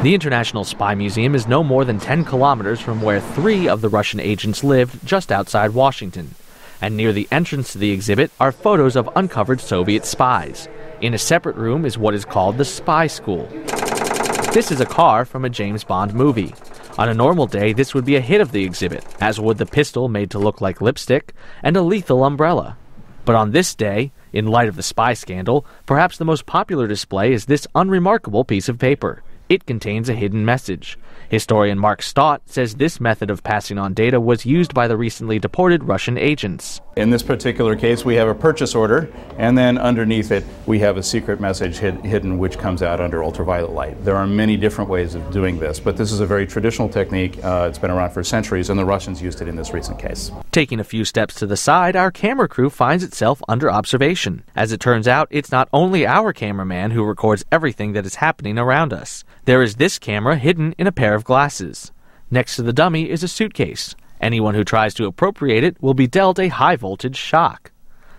The International Spy Museum is no more than 10 kilometers from where 3 of the Russian agents lived just outside Washington. And near the entrance to the exhibit are photos of uncovered Soviet spies. In a separate room is what is called the Spy School. This is a car from a James Bond movie. On a normal day, this would be a hit of the exhibit, as would the pistol made to look like lipstick and a lethal umbrella. But on this day, in light of the spy scandal, perhaps the most popular display is this unremarkable piece of paper. It contains a hidden message. Historian Mark Stott says this method of passing on data was used by the recently deported Russian agents. In this particular case, we have a purchase order, and then underneath it, we have a secret message hidden which comes out under ultraviolet light. There are many different ways of doing this, but this is a very traditional technique. It's been around for centuries, and the Russians used it in this recent case. Taking a few steps to the side, our camera crew finds itself under observation. As it turns out, it's not only our cameraman who records everything that is happening around us. There is this camera hidden in a pair of glasses. Next to the dummy is a suitcase. Anyone who tries to appropriate it will be dealt a high-voltage shock.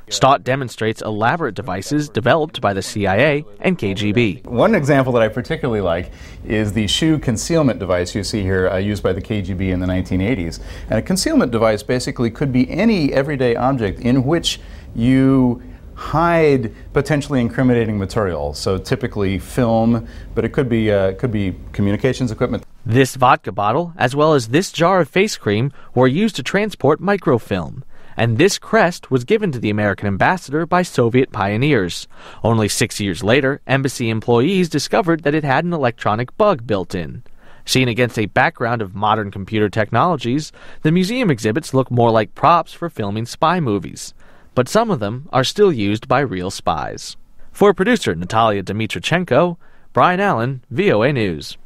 Stott demonstrates elaborate devices developed by the CIA and KGB. One example that I particularly like is the shoe concealment device you see here used by the KGB in the 1980s. And a concealment device basically could be any everyday object in which you hide potentially incriminating material. So typically film, but it could be communications equipment. This vodka bottle, as well as this jar of face cream, were used to transport microfilm. And this crest was given to the American ambassador by Soviet pioneers. Only 6 years later, embassy employees discovered that it had an electronic bug built in. Seen against a background of modern computer technologies, the museum exhibits look more like props for filming spy movies. But some of them are still used by real spies. For producer Natalia Dmytrochenko, Brian Allen, VOA News.